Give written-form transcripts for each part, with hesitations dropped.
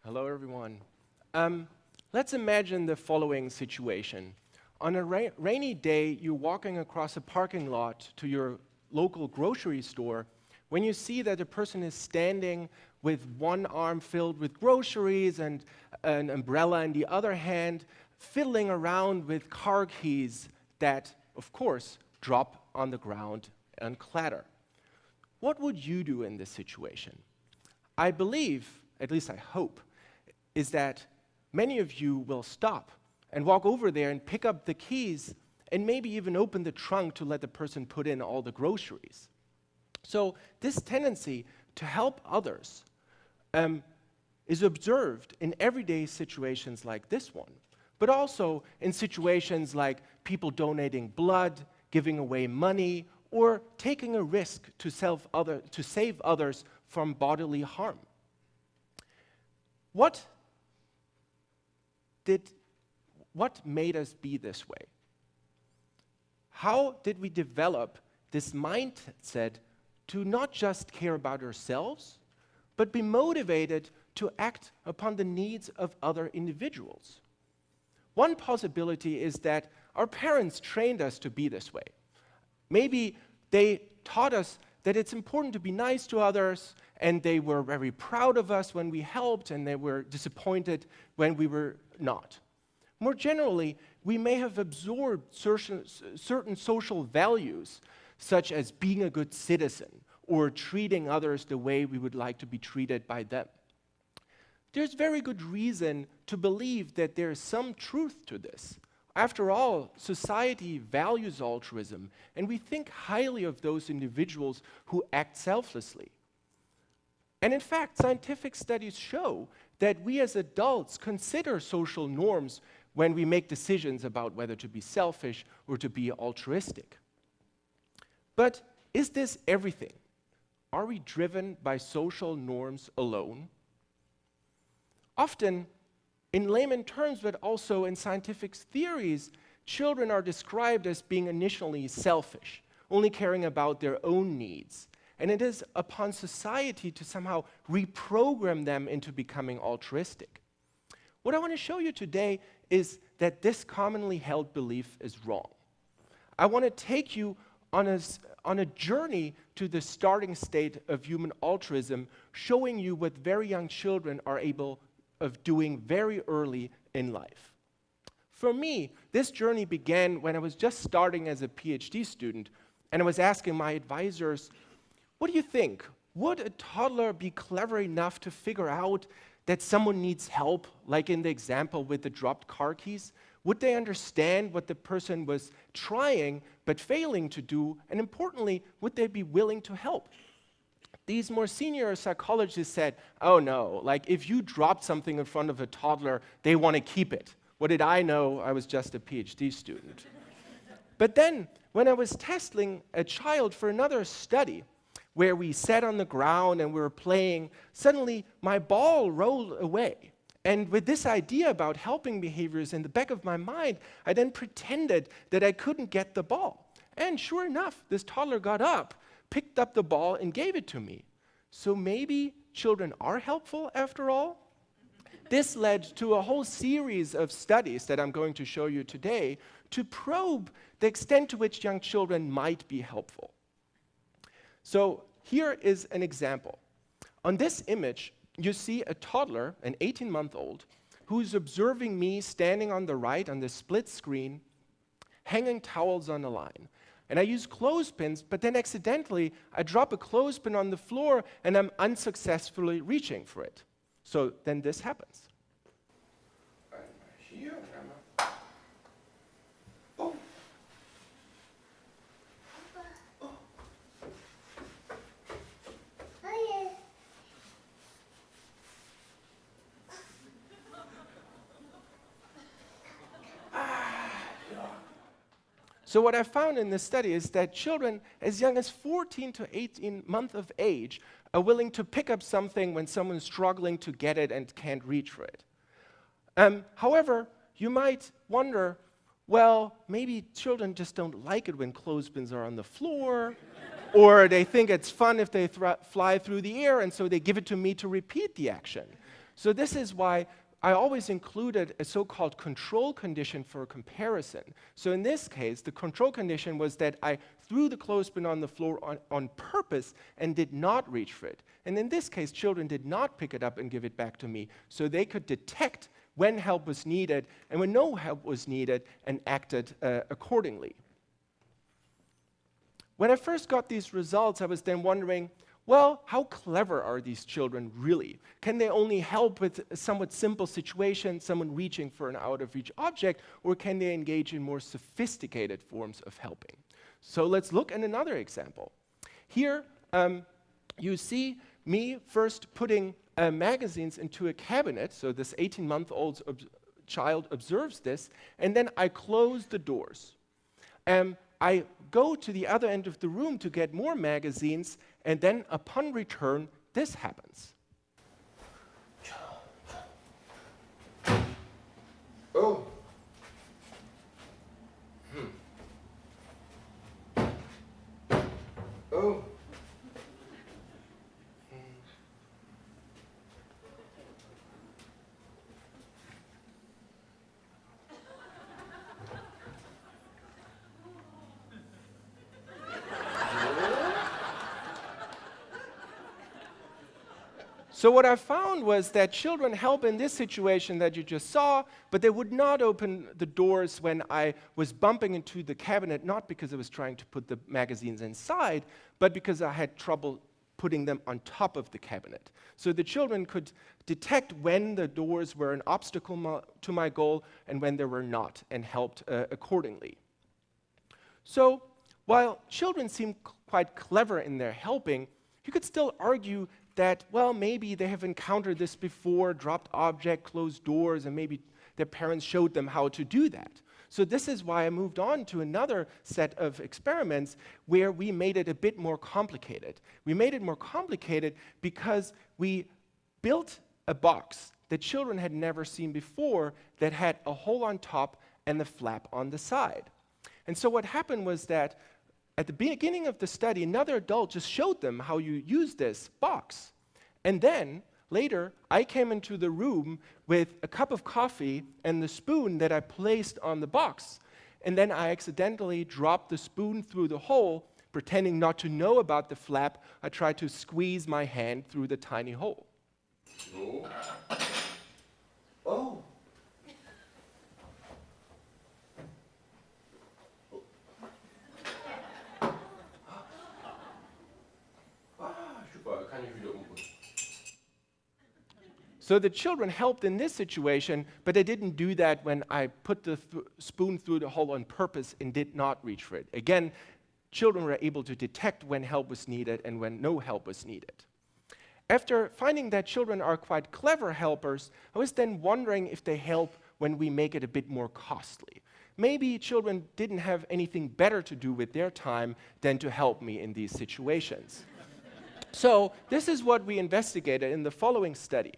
Hello, everyone. Let's imagine the following situation. On a rainy day, you're walking across a parking lot to your local grocery store when you see that a person is standing with one arm filled with groceries and an umbrella in the other hand, fiddling around with car keys that, of course, drop on the ground and clatter. What would you do in this situation? I believe, at least I hope, is that many of you will stop and walk over there and pick up the keys and maybe even open the trunk to let the person put in all the groceries. So this tendency to help others is observed in everyday situations like this one, but also in situations like people donating blood, giving away money, or taking a risk to save others from bodily harm. What made us be this way? How did we develop this mindset to not just care about ourselves, but be motivated to act upon the needs of other individuals? One possibility is that our parents trained us to be this way. Maybe they taught us that it's important to be nice to others, and they were very proud of us when we helped, and they were disappointed when we were not. More generally, we may have absorbed certain social values, such as being a good citizen or treating others the way we would like to be treated by them. There's very good reason to believe that there is some truth to this. After all, society values altruism, and we think highly of those individuals who act selflessly. And in fact, scientific studies show that we as adults consider social norms when we make decisions about whether to be selfish or to be altruistic. But is this everything? Are we driven by social norms alone? Often, in layman terms, but also in scientific theories, children are described as being initially selfish, only caring about their own needs. And it is upon society to somehow reprogram them into becoming altruistic. What I want to show you today is that this commonly held belief is wrong. I want to take you on a journey to the starting state of human altruism, showing you what very young children are able of doing very early in life. For me, this journey began when I was just starting as a PhD student, and I was asking my advisors, what do you think? Would a toddler be clever enough to figure out that someone needs help, like in the example with the dropped car keys? Would they understand what the person was trying but failing to do? And importantly, would they be willing to help? These more senior psychologists said, oh no, like if you dropped something in front of a toddler, they want to keep it. What did I know? I was just a PhD student. But then, when I was testing a child for another study, where we sat on the ground and we were playing, suddenly my ball rolled away. And with this idea about helping behaviors in the back of my mind, I then pretended that I couldn't get the ball. And sure enough, this toddler got up, picked up the ball, and gave it to me. So maybe children are helpful after all? This led to a whole series of studies that I'm going to show you today to probe the extent to which young children might be helpful. So here is an example. On this image, you see a toddler, an 18-month-old, who's observing me standing on the right on the split screen, hanging towels on a line. And I use clothespins, but then accidentally, I drop a clothespin on the floor, and I'm unsuccessfully reaching for it. So then this happens. Here, Grandma. Oh. So what I found in this study is that children as young as 14 to 18 months of age are willing to pick up something when someone's struggling to get it and can't reach for it. However, you might wonder, well, maybe children just don't like it when clothespins are on the floor, or they think it's fun if they fly through the air, and so they give it to me to repeat the action. So this is why I always included a so-called control condition for comparison. So in this case, the control condition was that I threw the clothespin on the floor on purpose and did not reach for it. And in this case, children did not pick it up and give it back to me, so they could detect when help was needed and when no help was needed and acted accordingly. When I first got these results, I was then wondering, well, how clever are these children really? Can they only help with a somewhat simple situation, someone reaching for an out-of-reach object, or can they engage in more sophisticated forms of helping? So let's look at another example. Here, you see me first putting magazines into a cabinet, so this 18-month-old child observes this, and then I close the doors. I go to the other end of the room to get more magazines, and then upon return, this happens. Oh. Oh. So what I found was that children help in this situation that you just saw, but they would not open the doors when I was bumping into the cabinet, not because I was trying to put the magazines inside, but because I had trouble putting them on top of the cabinet. So the children could detect when the doors were an obstacle to my goal and when they were not, and helped accordingly. So while children seem quite clever in their helping, you could still argue that, well, maybe they have encountered this before, dropped object, closed doors, and maybe their parents showed them how to do that. So this is why I moved on to another set of experiments where we made it a bit more complicated. We made it more complicated because we built a box that children had never seen before that had a hole on top and a flap on the side. And so what happened was that at the beginning of the study, another adult just showed them how you use this box. And then, later, I came into the room with a cup of coffee and the spoon that I placed on the box. And then I accidentally dropped the spoon through the hole, pretending not to know about the flap. I tried to squeeze my hand through the tiny hole. Oh. Oh. So the children helped in this situation, but they didn't do that when I put the spoon through the hole on purpose and did not reach for it. Again, children were able to detect when help was needed and when no help was needed. After finding that children are quite clever helpers, I was then wondering if they help when we make it a bit more costly. Maybe children didn't have anything better to do with their time than to help me in these situations. So this is what we investigated in the following study.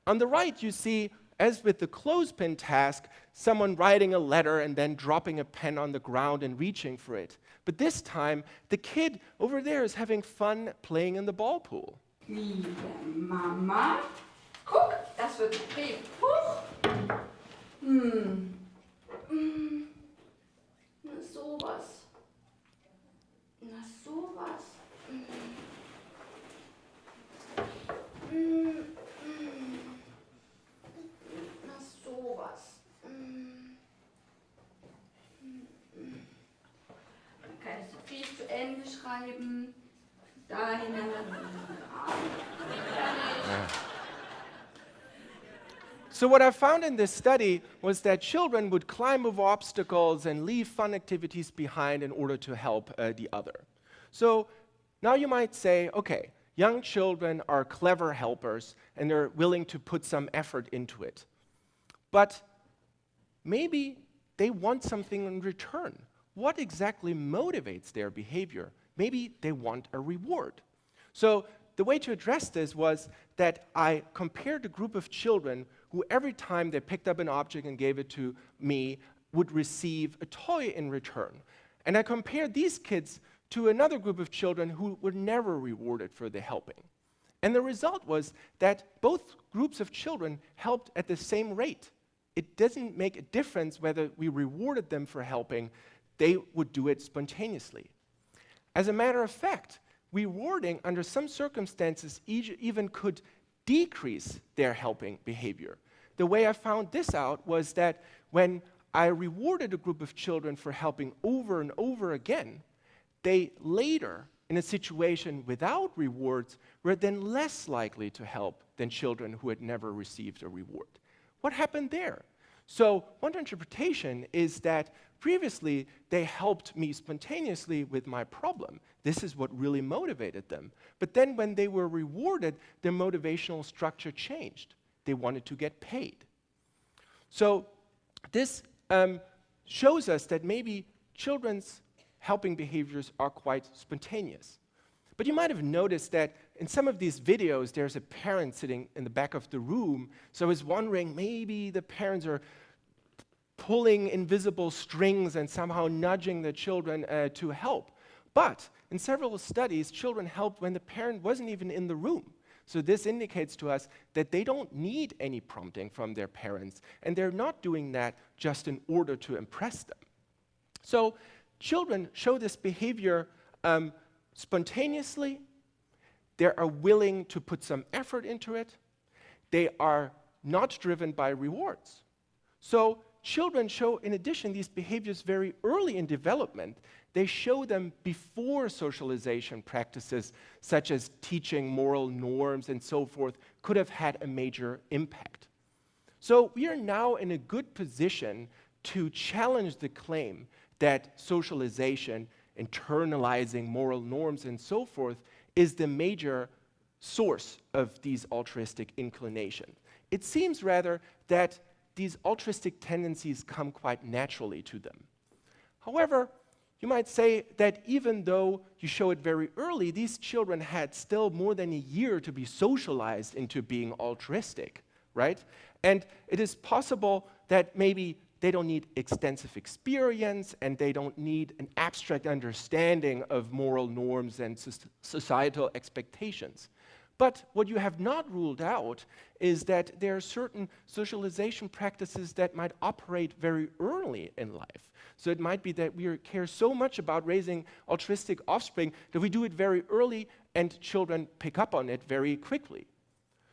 On the right, you see, as with the clothespin task, someone writing a letter and then dropping a pen on the ground and reaching for it. But this time, the kid over there is having fun playing in the ball pool. Liebe Mama, guck, das wird Brief. Huch. Na sowas. Na sowas. Okay, das Brief zu Ende schreiben. Dahin. So what I found in this study was that children would climb over obstacles and leave fun activities behind in order to help the other. So now you might say, okay, young children are clever helpers and they're willing to put some effort into it. But maybe they want something in return. What exactly motivates their behavior? Maybe they want a reward. So the way to address this was that I compared a group of children who every time they picked up an object and gave it to me would receive a toy in return. And I compared these kids to another group of children who were never rewarded for their helping. And the result was that both groups of children helped at the same rate. It doesn't make a difference whether we rewarded them for helping, they would do it spontaneously. As a matter of fact, rewarding under some circumstances even could decrease their helping behavior. The way I found this out was that when I rewarded a group of children for helping over and over again, they later, in a situation without rewards, were then less likely to help than children who had never received a reward. What happened there? So one interpretation is that previously they helped me spontaneously with my problem. This is what really motivated them. But then when they were rewarded, their motivational structure changed. They wanted to get paid. So this shows us that maybe children's helping behaviors are quite spontaneous. But you might have noticed that in some of these videos, there's a parent sitting in the back of the room. So I was wondering, maybe the parents are pulling invisible strings and somehow nudging the children to help. But in several studies, children helped when the parent wasn't even in the room. So this indicates to us that they don't need any prompting from their parents, and they're not doing that just in order to impress them. So children show this behavior spontaneously. They are willing to put some effort into it. They are not driven by rewards. So children show, in addition, these behaviors very early in development. They show them before socialization practices, such as teaching moral norms and so forth, could have had a major impact. So we are now in a good position to challenge the claim that socialization, internalizing moral norms and so forth, is the major source of these altruistic inclinations. It seems rather that these altruistic tendencies come quite naturally to them. However, you might say that even though you show it very early, these children had still more than a year to be socialized into being altruistic, right? And it is possible that maybe they don't need extensive experience and they don't need an abstract understanding of moral norms and societal expectations. But what you have not ruled out is that there are certain socialization practices that might operate very early in life. So it might be that we care so much about raising altruistic offspring that we do it very early and children pick up on it very quickly.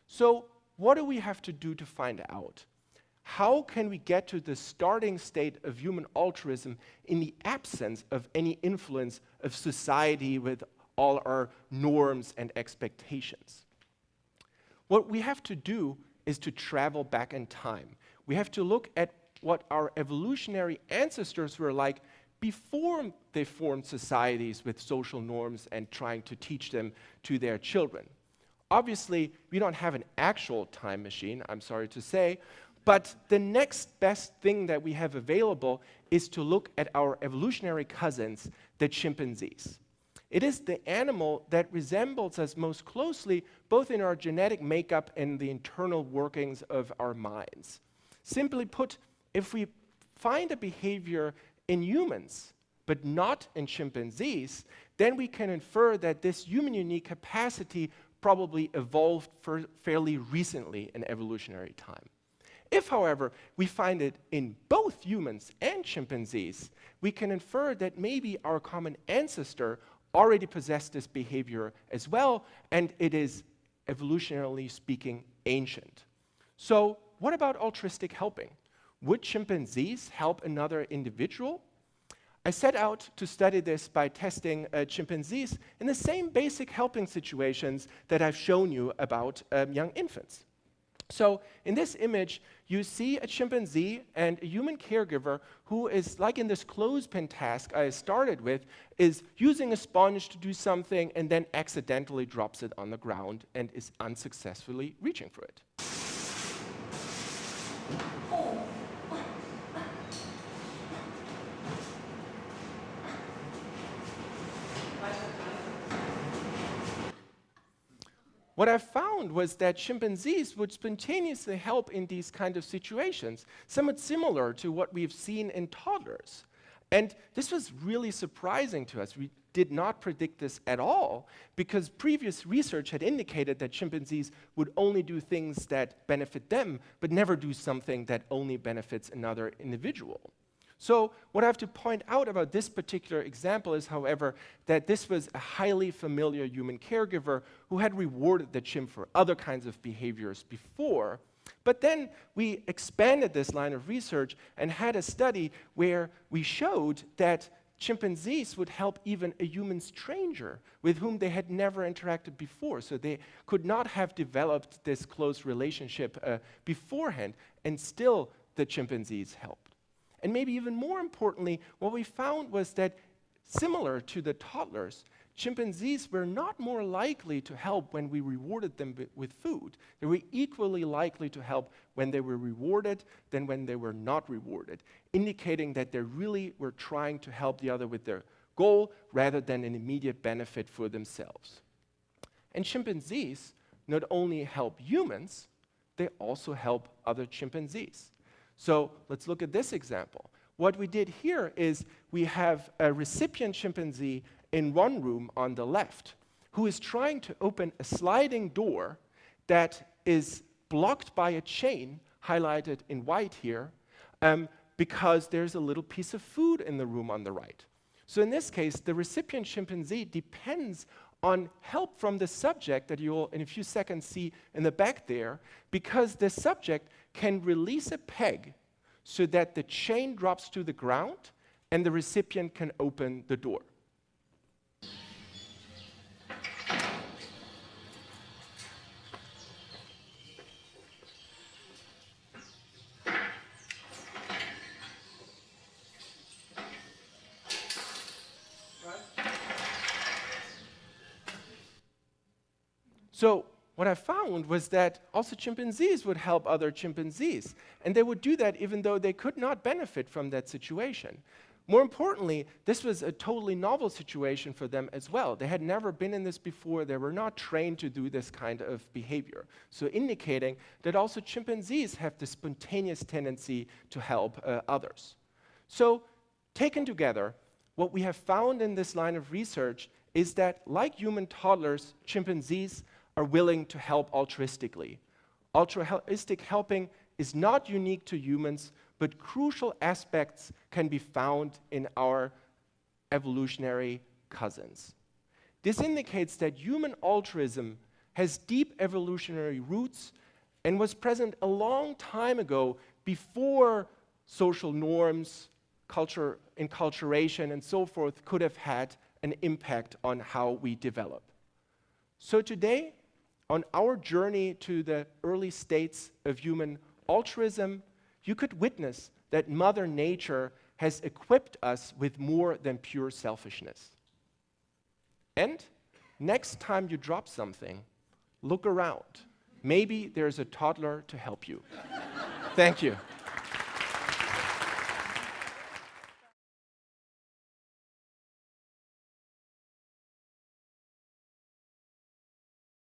So what do we have to do to find out? How can we get to the starting state of human altruism in the absence of any influence of society with all our norms and expectations? What we have to do is to travel back in time. We have to look at what our evolutionary ancestors were like before they formed societies with social norms and trying to teach them to their children. Obviously, we don't have an actual time machine, I'm sorry to say, but the next best thing that we have available is to look at our evolutionary cousins, the chimpanzees. It is the animal that resembles us most closely, both in our genetic makeup and the internal workings of our minds. Simply put, if we find a behavior in humans, but not in chimpanzees, then we can infer that this human unique capacity probably evolved fairly recently in evolutionary time. If, however, we find it in both humans and chimpanzees, we can infer that maybe our common ancestor already possessed this behavior as well, and it is, evolutionarily speaking, ancient. So what about altruistic helping? Would chimpanzees help another individual? I set out to study this by testing chimpanzees in the same basic helping situations that I've shown you about young infants. So in this image, you see a chimpanzee and a human caregiver who is, like in this clothespin task I started with, is using a sponge to do something and then accidentally drops it on the ground and is unsuccessfully reaching for it. What I found was that chimpanzees would spontaneously help in these kind of situations, somewhat similar to what we've seen in toddlers. And this was really surprising to us. We did not predict this at all, because previous research had indicated that chimpanzees would only do things that benefit them, but never do something that only benefits another individual. So what I have to point out about this particular example is, however, that this was a highly familiar human caregiver who had rewarded the chimp for other kinds of behaviors before. But then we expanded this line of research and had a study where we showed that chimpanzees would help even a human stranger with whom they had never interacted before. So they could not have developed this close relationship beforehand, and still the chimpanzees helped. And maybe even more importantly, what we found was that, similar to the toddlers, chimpanzees were not more likely to help when we rewarded them with food. They were equally likely to help when they were rewarded than when they were not rewarded, indicating that they really were trying to help the other with their goal rather than an immediate benefit for themselves. And chimpanzees not only help humans, they also help other chimpanzees. So let's look at this example. What we did here is we have a recipient chimpanzee in one room on the left who is trying to open a sliding door that is blocked by a chain, highlighted in white here, because there's a little piece of food in the room on the right. So in this case, the recipient chimpanzee depends on help from the subject that you'll in a few seconds see in the back there, because the subject can release a peg so that the chain drops to the ground and the recipient can open the door. So what I found was that also chimpanzees would help other chimpanzees, and they would do that even though they could not benefit from that situation. More importantly, this was a totally novel situation for them as well. They had never been in this before. They were not trained to do this kind of behavior. So indicating that also chimpanzees have the spontaneous tendency to help others. So taken together, what we have found in this line of research is that, like human toddlers, chimpanzees are willing to help altruistically. Altruistic helping is not unique to humans, but crucial aspects can be found in our evolutionary cousins. This indicates that human altruism has deep evolutionary roots and was present a long time ago, before social norms, culture, enculturation, and so forth could have had an impact on how we develop. So today, on our journey to the early states of human altruism, you could witness that Mother Nature has equipped us with more than pure selfishness. And next time you drop something, look around. Maybe there's a toddler to help you. Thank you.